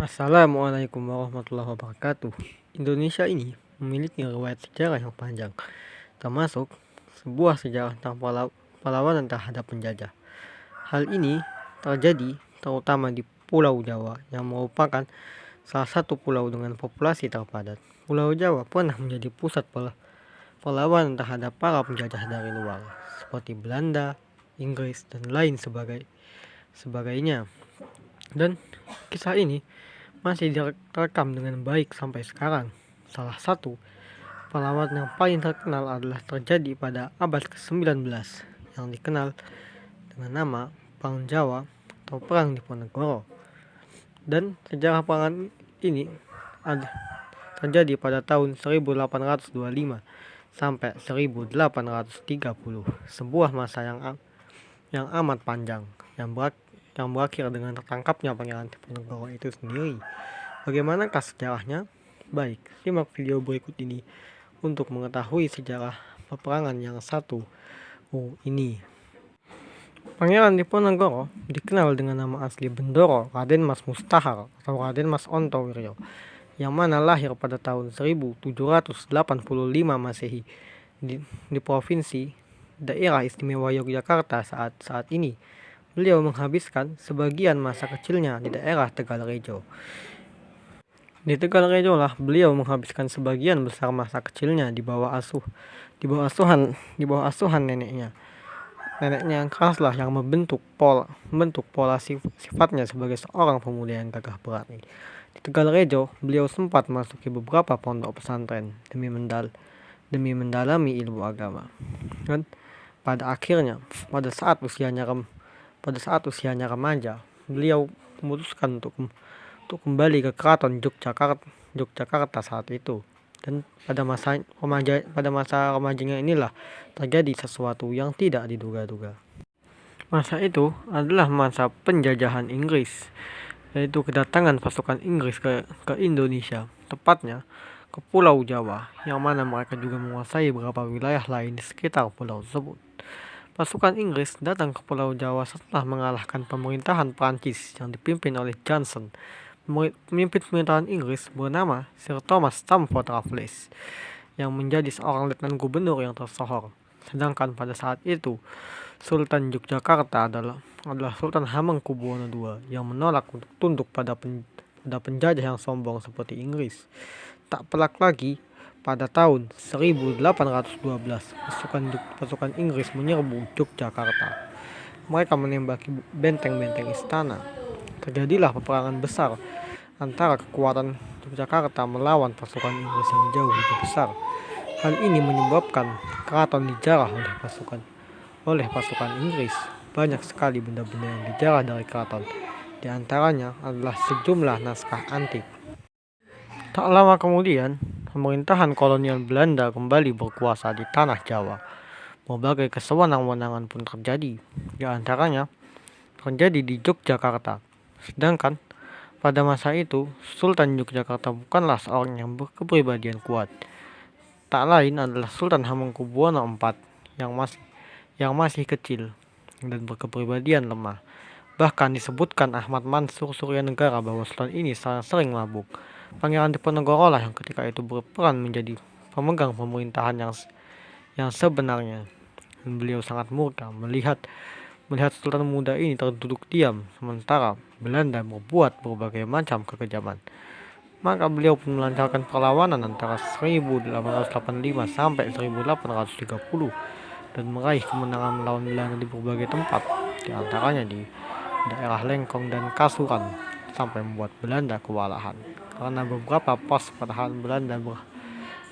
Assalamualaikum warahmatullahi wabarakatuh. Indonesia ini memiliki riwayat sejarah yang panjang, termasuk sebuah sejarah tentang perlawanan terhadap penjajah. Hal ini terjadi terutama di Pulau Jawa yang merupakan salah satu pulau dengan populasi terpadat. Pulau Jawa pernah menjadi pusat perlawanan terhadap para penjajah dari luar, seperti Belanda, Inggris, dan lain sebagainya. Dan kisah ini masih direkam dengan baik sampai sekarang. Salah satu perlawanan yang paling terkenal adalah terjadi pada abad ke-19 yang dikenal dengan nama Perang Jawa atau Perang Diponegoro. Dan sejarah perang ini terjadi pada tahun 1825 sampai 1830, sebuah masa yang amat panjang yang berakhir dengan tertangkapnya Pangeran Diponegoro itu sendiri. Bagaimanakah sejarahnya? Baik, simak video berikut ini untuk mengetahui sejarah peperangan yang satu ini. Pangeran Diponegoro dikenal dengan nama asli Bendoro Raden Mas Mustahar atau Raden Mas Ontowiryo, yang mana lahir pada tahun 1785 Masehi di provinsi Daerah Istimewa Yogyakarta saat ini. Beliau menghabiskan sebagian masa kecilnya di daerah Tegalrejo. Di Tegalrejo lah beliau menghabiskan sebagian besar masa kecilnya di bawah asuhan neneknya. Neneknya yang keras lah yang membentuk pola sifatnya sebagai seorang pemuda yang gagah berani. Di Tegalrejo, beliau sempat masuki beberapa pondok pesantren demi mendalami ilmu agama. Dan pada akhirnya, pada saat usianya remaja, beliau memutuskan untuk kembali ke keraton Yogyakarta saat itu. Dan pada masa remajanya inilah terjadi sesuatu yang tidak diduga-duga. Masa itu adalah masa penjajahan Inggris, yaitu kedatangan pasukan Inggris ke Indonesia, tepatnya ke Pulau Jawa, yang mana mereka juga menguasai beberapa wilayah lain di sekitar pulau tersebut. Pasukan Inggris datang ke Pulau Jawa setelah mengalahkan pemerintahan Prancis yang dipimpin oleh Johnson. Pemimpin pemerintahan Inggris bernama Sir Thomas Stamford Raffles, yang menjadi seorang letnan gubernur yang tersohor. Sedangkan pada saat itu, Sultan Yogyakarta adalah Sultan Hamengkubuwono II yang menolak untuk tunduk pada penjajah yang sombong seperti Inggris. Tak pelak lagi, pada tahun 1812 pasukan Inggris menyerbu Yogyakarta. Mereka menembaki benteng-benteng istana. Terjadilah peperangan besar antara kekuatan Yogyakarta melawan pasukan Inggris yang jauh lebih besar. Hal ini menyebabkan keraton dijarah oleh pasukan Inggris. Banyak sekali benda-benda yang dijarah dari keraton. Di antaranya adalah sejumlah naskah antik. Tak lama kemudian, pemerintahan kolonial Belanda kembali berkuasa di tanah Jawa. Berbagai kesewenang-wenangan pun terjadi. Di antaranya terjadi di Yogyakarta. Sedangkan pada masa itu, Sultan Yogyakarta bukanlah seorang yang berkepribadian kuat. Tak lain adalah Sultan Hamengkubuwono IV yang masih kecil dan berkepribadian lemah. Bahkan disebutkan Ahmad Mansur Suryanegara bahwa Sultan ini sering mabuk. Pangeran Diponegoro lah yang ketika itu berperan menjadi pemegang pemerintahan yang sebenarnya. Dan beliau sangat murka melihat Sultan muda ini terduduk diam sementara Belanda berbuat berbagai macam kekejaman. Maka beliau pun melancarkan perlawanan antara 1885 sampai 1830 dan meraih kemenangan melawan Belanda di berbagai tempat, di antaranya di daerah Lengkong dan Kasuran, sampai membuat Belanda kewalahan karena beberapa pos pertahanan Belanda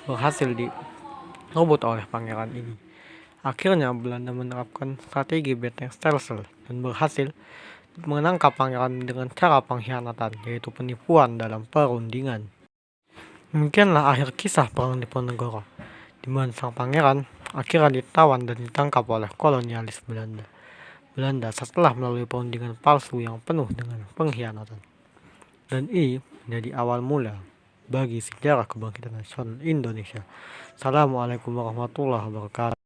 berhasil direbut oleh pangeran ini. Akhirnya Belanda menerapkan strategi benteng Stelsel dan berhasil menangkap pangeran dengan cara pengkhianatan, yaitu penipuan dalam perundingan. Demikianlah akhir kisah Perang Diponegoro, di mana sang pangeran akhirnya ditawan dan ditangkap oleh kolonialis Belanda setelah melalui perundingan palsu yang penuh dengan pengkhianatan. Dan ini menjadi awal mula bagi sejarah kebangkitan nasional Indonesia. Assalamualaikum warahmatullahi wabarakatuh.